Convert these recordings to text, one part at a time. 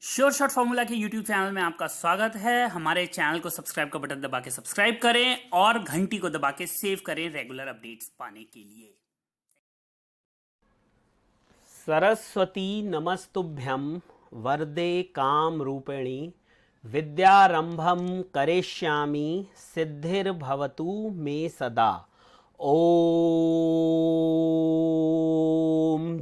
Sure shot formula के YouTube channel में आपका स्वागत है। हमारे चैनल को सब्सक्राइब का बटन दबा के सब्सक्राइब करें और घंटी को दबा के सेव करें रेगुलर अपडेट्स पाने के लिए। सरस्वती नमस्तुभ्यं वरदे काम रूपिणी विद्यारंभम करिष्यामि सिद्धिर्भवतु मे सदा। ओम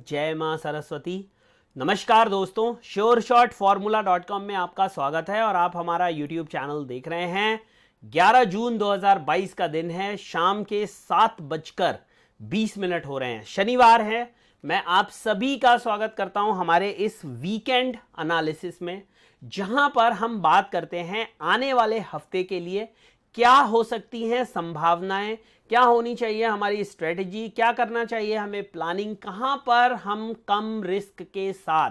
जय मां सरस्वती। नमस्कार दोस्तों, sureshotformula.com में आपका स्वागत है और आप हमारा YouTube चैनल देख रहे हैं। 11 जून 2022 का दिन है, शाम के 7:20 हो रहे हैं, शनिवार है। मैं आप सभी का स्वागत करता हूं हमारे इस वीकेंड एनालिसिस में, जहां पर हम बात करते हैं आने वाले हफ्ते के लिए क्या हो सकती हैं संभावनाएं, क्या होनी चाहिए हमारी स्ट्रेटजी, क्या करना चाहिए हमें प्लानिंग, कहां पर हम कम रिस्क के साथ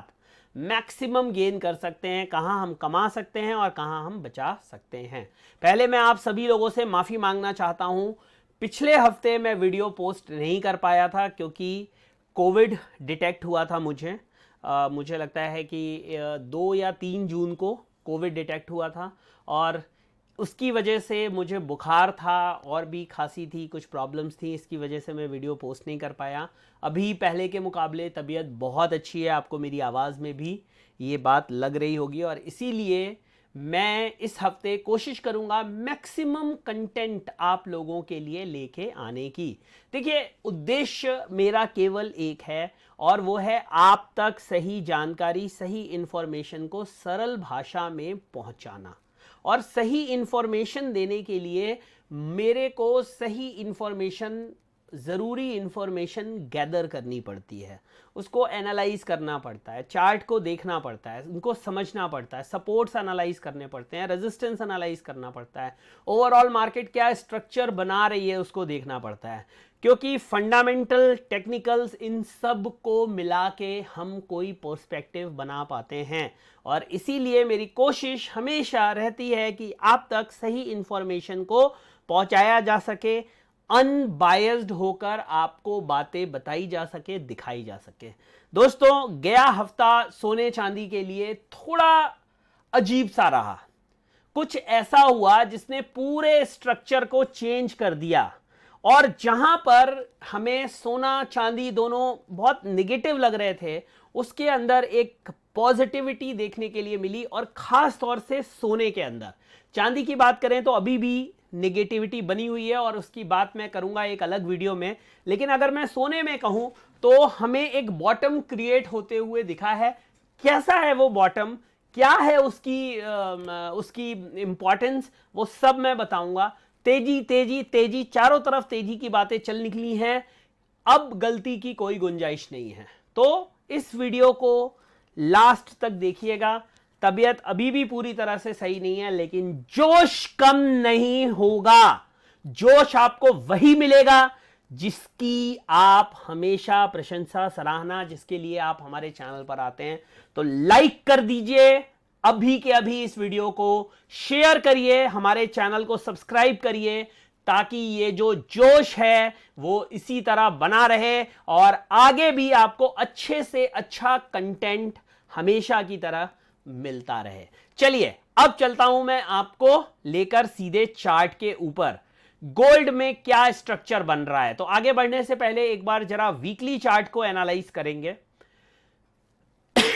मैक्सिमम गेन कर सकते हैं, कहां हम कमा सकते हैं और कहां हम बचा सकते हैं। पहले मैं आप सभी लोगों से माफ़ी मांगना चाहता हूं। पिछले हफ्ते मैं वीडियो पोस्ट नहीं कर पाया था क्योंकि कोविड डिटेक्ट हुआ था मुझे लगता है कि 2 या 3 जून को कोविड डिटेक्ट हुआ था और उसकी वजह से मुझे बुखार था और भी खांसी थी, कुछ प्रॉब्लम्स थी, इसकी वजह से मैं वीडियो पोस्ट नहीं कर पाया। अभी पहले के मुकाबले तबीयत बहुत अच्छी है, आपको मेरी आवाज़ में भी ये बात लग रही होगी और इसीलिए मैं इस हफ्ते कोशिश करूंगा मैक्सिमम कंटेंट आप लोगों के लिए लेके आने की। देखिए, उद्देश्य मेरा केवल एक है और वो है आप तक सही जानकारी, सही इंफॉर्मेशन को सरल भाषा में पहुंचाना। और सही इंफॉर्मेशन देने के लिए मेरे को सही इंफॉर्मेशन, ज़रूरी इंफॉर्मेशन गैदर करनी पड़ती है, उसको एनालाइज करना पड़ता है, चार्ट को देखना पड़ता है, उनको समझना पड़ता है, सपोर्ट्स एनालाइज करने पड़ते हैं, रेजिस्टेंस एनालाइज करना पड़ता है, ओवरऑल मार्केट क्या स्ट्रक्चर बना रही है उसको देखना पड़ता है, क्योंकि फंडामेंटल टेक्निकल्स इन सब को मिला के हम कोई पर्सपेक्टिव बना पाते हैं। और इसीलिए मेरी कोशिश हमेशा रहती है कि आप तक सही इंफॉर्मेशन को पहुंचाया जा सके, अनबायस्ड होकर आपको बातें बताई जा सके, दिखाई जा सके। दोस्तों, गया हफ्ता सोने चांदी के लिए थोड़ा अजीब सा रहा। कुछ ऐसा हुआ जिसने पूरे स्ट्रक्चर को चेंज कर दिया और जहां पर हमें सोना चांदी दोनों बहुत निगेटिव लग रहे थे, उसके अंदर एक पॉजिटिविटी देखने के लिए मिली और खास तौर से सोने के अंदर। चांदी की बात करें तो अभी भी निगेटिविटी बनी हुई है और उसकी बात मैं करूंगा एक अलग वीडियो में। लेकिन अगर मैं सोने में कहूं तो हमें एक बॉटम क्रिएट होते हुए दिखा है। कैसा है वो बॉटम, क्या है उसकी इंपॉर्टेंस, वो सब मैं बताऊंगा। तेजी तेजी तेजी, चारों तरफ तेजी की बातें चल निकली हैं, अब गलती की कोई गुंजाइश नहीं है। तो इस वीडियो को लास्ट तक देखिएगा। तबीयत अभी भी पूरी तरह से सही नहीं है, लेकिन जोश कम नहीं होगा। जोश आपको वही मिलेगा जिसकी आप हमेशा प्रशंसा, सराहना, जिसके लिए आप हमारे चैनल पर आते हैं। तो लाइक कर दीजिए अभी के अभी इस वीडियो को, शेयर करिए, हमारे चैनल को सब्सक्राइब करिए ताकि ये जो जोश है वो इसी तरह बना रहे और आगे भी आपको अच्छे से अच्छा कंटेंट हमेशा की तरह मिलता रहे। चलिए, अब चलता हूं मैं आपको लेकर सीधे चार्ट के ऊपर। गोल्ड में क्या स्ट्रक्चर बन रहा है, तो आगे बढ़ने से पहले एक बार जरा वीकली चार्ट को एनालाइज करेंगे।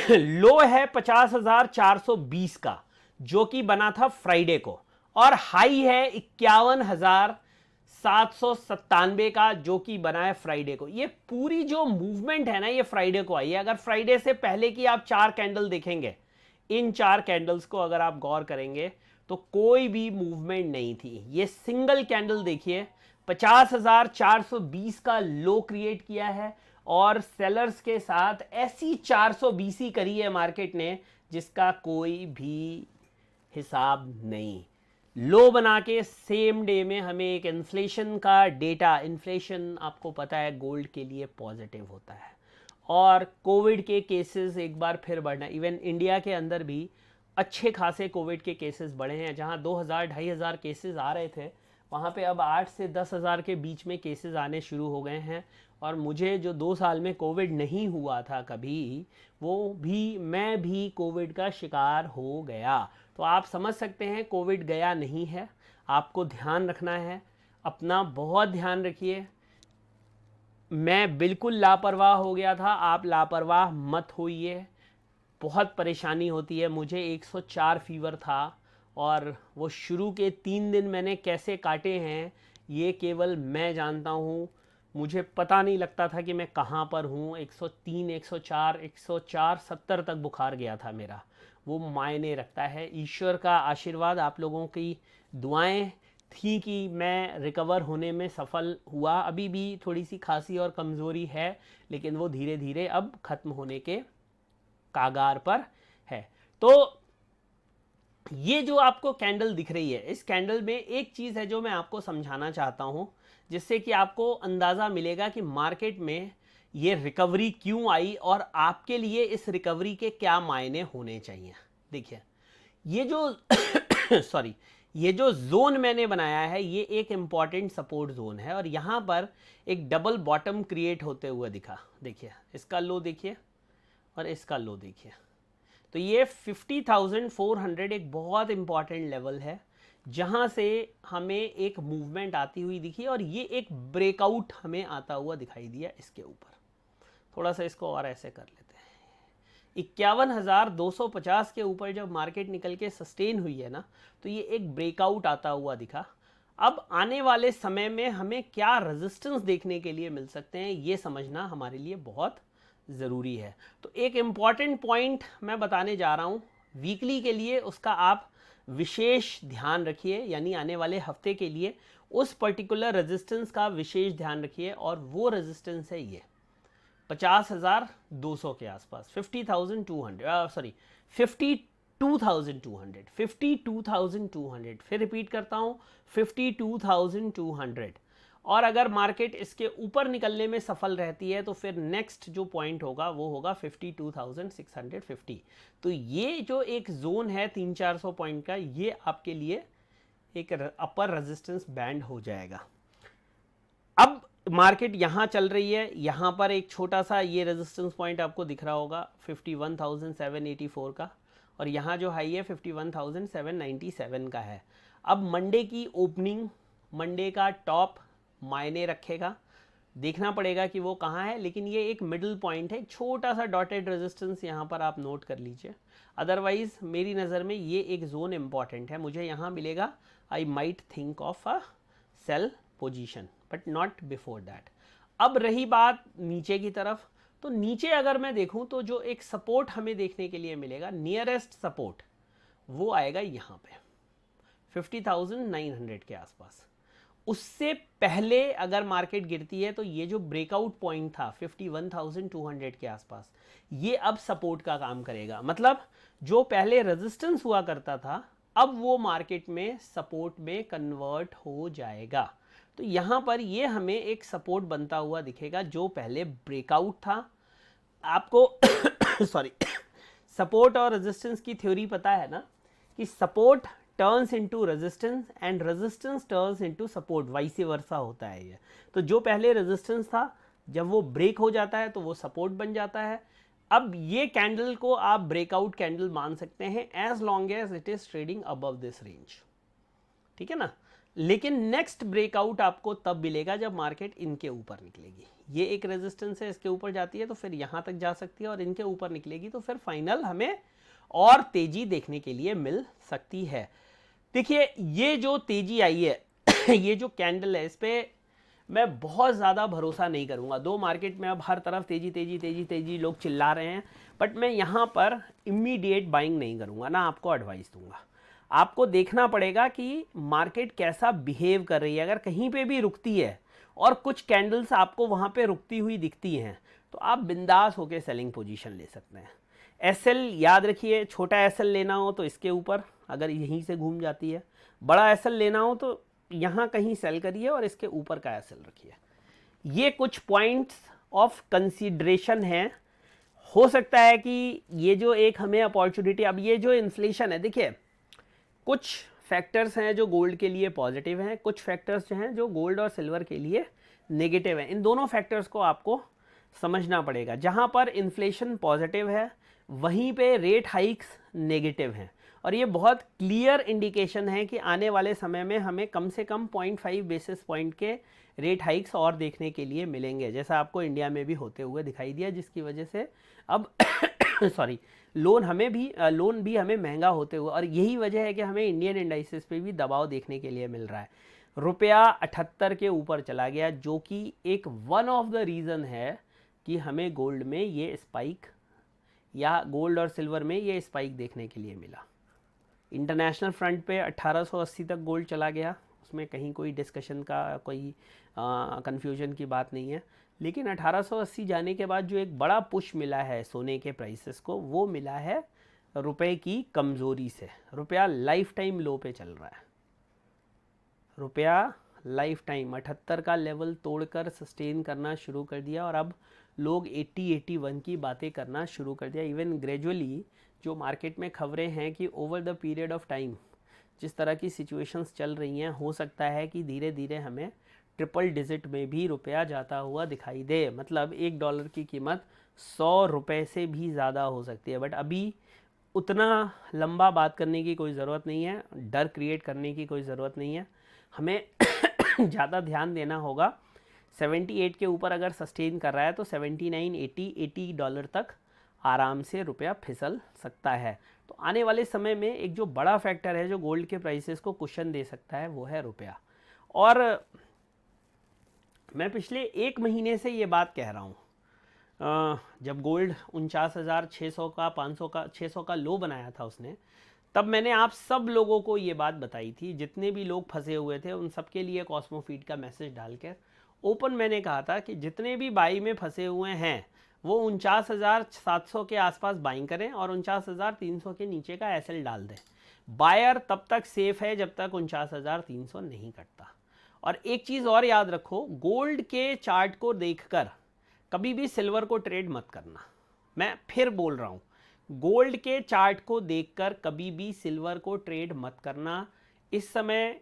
लो है 50,420 का, जो कि बना था फ्राइडे को, और हाई है 51,797 का, जो कि बना है फ्राइडे को। ये पूरी जो मूवमेंट है ना, ये फ्राइडे को आई है। अगर फ्राइडे से पहले की आप 4 कैंडल देखेंगे, इन 4 कैंडल्स को अगर आप गौर करेंगे तो कोई भी मूवमेंट नहीं थी। ये सिंगल कैंडल देखिए, 50,420 का लो क्रिएट किया है और सेलर्स के साथ ऐसी 420 करी है मार्केट ने जिसका कोई भी हिसाब नहीं। लो बना के सेम डे में हमें एक इन्फ्लेशन का डेटा, इन्फ्लेशन आपको पता है गोल्ड के लिए पॉजिटिव होता है, और कोविड के केसेस एक बार फिर बढ़ना। इवन इंडिया के अंदर भी अच्छे खासे कोविड के केसेस बढ़े हैं। जहां 2,000-2,500 केसेस आ रहे थे, वहाँ पे अब 8 से 10,000 के बीच में केसेस आने शुरू हो गए हैं और मुझे जो 2 साल में कोविड नहीं हुआ था कभी, वो भी मैं भी कोविड का शिकार हो गया। तो आप समझ सकते हैं कोविड गया नहीं है। आपको ध्यान रखना है, अपना बहुत ध्यान रखिए। मैं बिल्कुल लापरवाह हो गया था, आप लापरवाह मत होइए। बहुत परेशानी होती है। मुझे 104 फीवर था और वो शुरू के 3 दिन मैंने कैसे काटे हैं ये केवल मैं जानता हूँ। मुझे पता नहीं लगता था कि मैं कहाँ पर हूँ। 103, 104, 70 तक बुखार गया था मेरा। वो मायने रखता है। ईश्वर का आशीर्वाद, आप लोगों की दुआएं थी कि मैं रिकवर होने में सफल हुआ। अभी भी थोड़ी सी खांसी और कमज़ोरी है, लेकिन वो धीरे धीरे अब ख़त्म होने के कागार पर है। तो ये जो आपको कैंडल दिख रही है, इस कैंडल में एक चीज़ है जो मैं आपको समझाना चाहता हूँ, जिससे कि आपको अंदाज़ा मिलेगा कि मार्केट में ये रिकवरी क्यों आई और आपके लिए इस रिकवरी के क्या मायने होने चाहिए। देखिए, ये जो सॉरी, ये जो जोन मैंने बनाया है ये एक इम्पॉर्टेंट सपोर्ट जोन है और यहाँ पर एक डबल बॉटम क्रिएट होते हुए दिखा। देखिए, इसका लो देखिए और इसका लो देखिए। तो ये 50,400 एक बहुत इंपॉर्टेंट लेवल है जहां से हमें एक मूवमेंट आती हुई दिखी और ये एक ब्रेकआउट हमें आता हुआ दिखाई दिया इसके ऊपर। थोड़ा सा इसको और ऐसे कर लेते हैं। 51,250 के ऊपर जब मार्केट निकल के सस्टेन हुई है ना, तो ये एक ब्रेकआउट आता हुआ दिखा। अब आने वाले समय में हमें क्या रेजिस्टेंस देखने के लिए मिल सकते हैं ये समझना हमारे लिए बहुत ज़रूरी है। तो एक इम्पॉर्टेंट पॉइंट मैं बताने जा रहा हूँ वीकली के लिए, उसका आप विशेष ध्यान रखिए। यानी आने वाले हफ्ते के लिए उस पर्टिकुलर रेजिस्टेंस का विशेष ध्यान रखिए और वो रेजिस्टेंस है ये 50,200 के आसपास, 50,200 सॉरी 52,200, 52,200। फिर रिपीट करता हूँ, 52,200। और अगर मार्केट इसके ऊपर निकलने में सफल रहती है तो फिर नेक्स्ट जो पॉइंट होगा वो होगा 52,650। तो ये जो एक जोन है 300-400 पॉइंट का, ये आपके लिए एक अपर रेजिस्टेंस बैंड हो जाएगा। अब मार्केट यहाँ चल रही है, यहाँ पर एक छोटा सा ये रेजिस्टेंस पॉइंट आपको दिख रहा होगा 51,784 का, और यहाँ जो हाई है 51,797 का है। अब मंडे की ओपनिंग, मंडे का टॉप मायने रखेगा, देखना पड़ेगा कि वो कहाँ है। लेकिन ये एक मिडिल पॉइंट है, छोटा सा डॉटेड रेजिस्टेंस यहाँ पर आप नोट कर लीजिए। अदरवाइज मेरी नज़र में ये एक जोन इंपॉर्टेंट है, मुझे यहाँ मिलेगा I might think of a sell position but not before that. अब रही बात नीचे की तरफ, तो नीचे अगर मैं देखूँ तो जो एक सपोर्ट हमें देखने के लिए मिलेगा, नियरेस्ट सपोर्ट, वो आएगा यहाँ पे 50,900 के आसपास। उससे पहले अगर मार्केट गिरती है तो ये जो ब्रेकआउट पॉइंट था 51,200 के आसपास, ये अब सपोर्ट का काम करेगा। मतलब जो पहले रेजिस्टेंस हुआ करता था अब वो मार्केट में सपोर्ट में कन्वर्ट हो जाएगा। तो यहाँ पर ये हमें एक सपोर्ट बनता हुआ दिखेगा जो पहले ब्रेकआउट था। आपको सॉरी सपोर्ट और रेजिस्टेंस की थ्योरी पता है ना, कि support turns into resistance and resistance turns into support, vice versa होता है ये। तो जो पहले रेजिस्टेंस था जब वो ब्रेक हो जाता है तो वो सपोर्ट बन जाता है। अब ये कैंडल को आप ब्रेकआउट कैंडल मान सकते हैं as long as it is trading above this range, ठीक है ना। लेकिन नेक्स्ट ब्रेकआउट आपको तब मिलेगा जब मार्केट इनके ऊपर निकलेगी। ये एक रेजिस्टेंस है, इसके ऊपर जाती है तो फिर यहाँ तक जा सकती है और इनके ऊपर निकलेगी तो फिर फाइनल हमें और तेजी देखने के लिए मिल सकती है। देखिए, ये जो तेजी आई है ये जो कैंडल है, इस पर मैं बहुत ज़्यादा भरोसा नहीं करूँगा। दो मार्केट में अब हर तरफ तेजी तेजी तेजी तेजी लोग चिल्ला रहे हैं, बट मैं यहाँ पर इमीडिएट बाइंग नहीं करूँगा, ना आपको एडवाइस दूंगा। आपको देखना पड़ेगा कि मार्केट कैसा बिहेव कर रही है। अगर कहीं पे भी रुकती है और कुछ कैंडल्स आपको वहाँ पे रुकती हुई दिखती हैं तो आप बिंदास होकर सेलिंग पोजीशन ले सकते हैं। एसएल याद रखिए, छोटा एसएल लेना हो तो इसके ऊपर, अगर यहीं से घूम जाती है। बड़ा एसएल लेना हो तो यहाँ कहीं सेल करिए और इसके ऊपर का एसएल रखिए। ये कुछ पॉइंट्स ऑफ कंसीडरेशन हैं। हो सकता है कि ये जो एक हमें अपॉर्चुनिटी, अब ये जो इन्फ्लेशन है, देखिए कुछ फैक्टर्स हैं जो गोल्ड के लिए पॉजिटिव हैं, कुछ फैक्टर्स जो हैं जो गोल्ड और सिल्वर के लिए नेगेटिव है। इन दोनों फैक्टर्स को आपको समझना पड़ेगा। जहां पर इन्फ्लेशन पॉजिटिव है वहीं पे रेट हाइक्स नेगेटिव हैं, और ये बहुत क्लियर इंडिकेशन है कि आने वाले समय में हमें कम से कम 0.5 बेसिस पॉइंट के रेट हाइक्स और देखने के लिए मिलेंगे, जैसा आपको इंडिया में भी होते हुए दिखाई दिया, जिसकी वजह से अब सॉरी लोन भी हमें महंगा होते हुए, और यही वजह है कि हमें इंडियन इंडाइसेस पे भी दबाव देखने के लिए मिल रहा है। रुपया 78 के ऊपर चला गया, जो कि एक वन ऑफ द रीज़न है कि हमें गोल्ड में ये स्पाइक, या गोल्ड और सिल्वर में ये स्पाइक देखने के लिए मिला। इंटरनेशनल फ्रंट पे 1880 तक गोल्ड चला गया, उसमें कहीं कोई डिस्कशन का कोई कंफ्यूजन की बात नहीं है, लेकिन 1880 जाने के बाद जो एक बड़ा पुश मिला है सोने के प्राइसेस को, वो मिला है रुपए की कमज़ोरी से। रुपया लाइफ टाइम लो पे चल रहा है, रुपया लाइफ टाइम 78 का लेवल तोड़कर सस्टेन करना शुरू कर दिया, और अब लोग 80-81 की बातें करना शुरू कर दिया। इवन ग्रेजुअली जो मार्केट में खबरें हैं कि over the period of time जिस तरह की सिचुएशंस चल रही हैं, हो सकता है कि धीरे धीरे हमें ट्रिपल डिजिट में भी रुपया जाता हुआ दिखाई दे। मतलब $1 की कीमत 100 रुपये से भी ज़्यादा हो सकती है। बट अभी उतना लंबा बात करने की कोई ज़रूरत नहीं है, डर क्रिएट करने की कोई ज़रूरत नहीं है। हमें ज़्यादा ध्यान देना होगा। 78 के ऊपर अगर सस्टेन कर रहा है तो 79, 80 डॉलर तक आराम से रुपया फिसल सकता है। तो आने वाले समय में एक जो बड़ा फैक्टर है जो गोल्ड के प्राइसेस को कुशन दे सकता है, वो है रुपया। और मैं पिछले 1 महीने से ये बात कह रहा हूँ, जब गोल्ड 49,600 का 500 का 600 का लो बनाया था उसने, तब मैंने आप सब लोगों को ये बात बताई थी। जितने भी लोग फंसे हुए थे उन सब के लिए कॉस्मोफीड का मैसेज डालकर ओपन मैंने कहा था कि जितने भी बाई में फंसे हुए हैं वो 49,700 के आसपास बाइंग करें और 49,300 के नीचे का एसएल डाल दें। बायर तब तक सेफ है जब तक 49,300 नहीं कटता। और एक चीज़ और याद रखो, गोल्ड के चार्ट को देखकर कभी भी सिल्वर को ट्रेड मत करना। मैं फिर बोल रहा हूँ, गोल्ड के चार्ट को देखकर कभी भी सिल्वर को ट्रेड मत करना। इस समय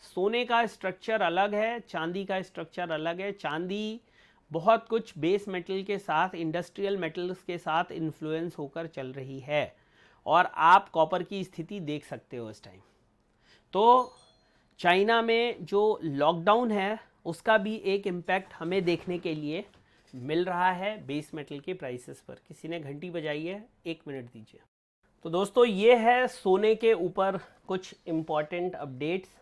सोने का स्ट्रक्चर अलग है, चांदी का स्ट्रक्चर अलग है। चांदी बहुत कुछ बेस मेटल के साथ, इंडस्ट्रियल मेटल्स के साथ इन्फ्लुएंस होकर चल रही है, और आप कॉपर की स्थिति देख सकते हो इस टाइम। तो चाइना में जो लॉकडाउन है उसका भी एक इम्पैक्ट हमें देखने के लिए मिल रहा है बेस मेटल के प्राइसेस पर। किसी ने घंटी बजाई है, 1 मिनट दीजिए। तो दोस्तों, ये है सोने के ऊपर कुछ इम्पॉर्टेंट अपडेट्स।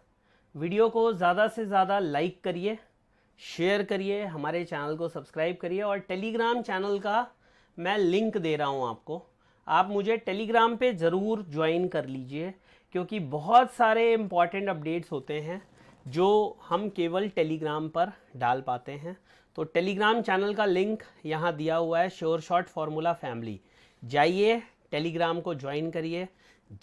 वीडियो को ज़्यादा से ज़्यादा लाइक करिए, शेयर करिए, हमारे चैनल को सब्सक्राइब करिए, और टेलीग्राम चैनल का मैं लिंक दे रहा हूँ आपको। आप मुझे टेलीग्राम पे ज़रूर ज्वाइन कर लीजिए, क्योंकि बहुत सारे इम्पॉर्टेंट अपडेट्स होते हैं जो हम केवल टेलीग्राम पर डाल पाते हैं। तो टेलीग्राम चैनल का लिंक यहाँ दिया हुआ है, श्योर शॉट फार्मूला फैमिली। जाइए, टेलीग्राम को ज्वाइन करिए।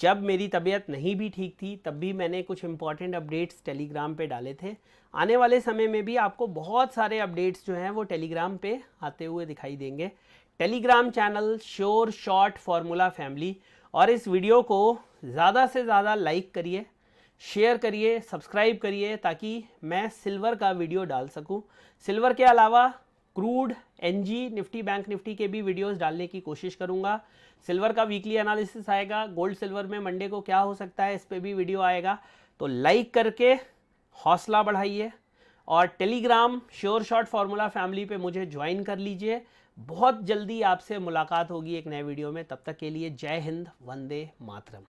जब मेरी तबीयत नहीं भी ठीक थी तब भी मैंने कुछ इंपॉर्टेंट अपडेट्स टेलीग्राम पे डाले थे। आने वाले समय में भी आपको बहुत सारे अपडेट्स जो हैं वो टेलीग्राम पे आते हुए दिखाई देंगे। Telegram channel sure shot formula family. और इस वीडियो को ज़्यादा से ज़्यादा लाइक करिए, शेयर करिए, सब्सक्राइब करिए, ताकि मैं सिल्वर का वीडियो डाल सकूं। सिल्वर के अलावा crude, NG, Nifty, bank Nifty के भी वीडियोस डालने की कोशिश करूंगा। सिल्वर का वीकली एनालिसिस आएगा, गोल्ड सिल्वर में मंडे को क्या हो सकता है इस पे भी वीडियो आएगा। तो लाइक करके हौसला बढ़ाइए, और Telegram sure shot formula family पे मुझे ज्वाइन कर लीजिए। बहुत जल्दी आपसे मुलाकात होगी एक नए वीडियो में। तब तक के लिए जय हिंद, वंदे मातरम।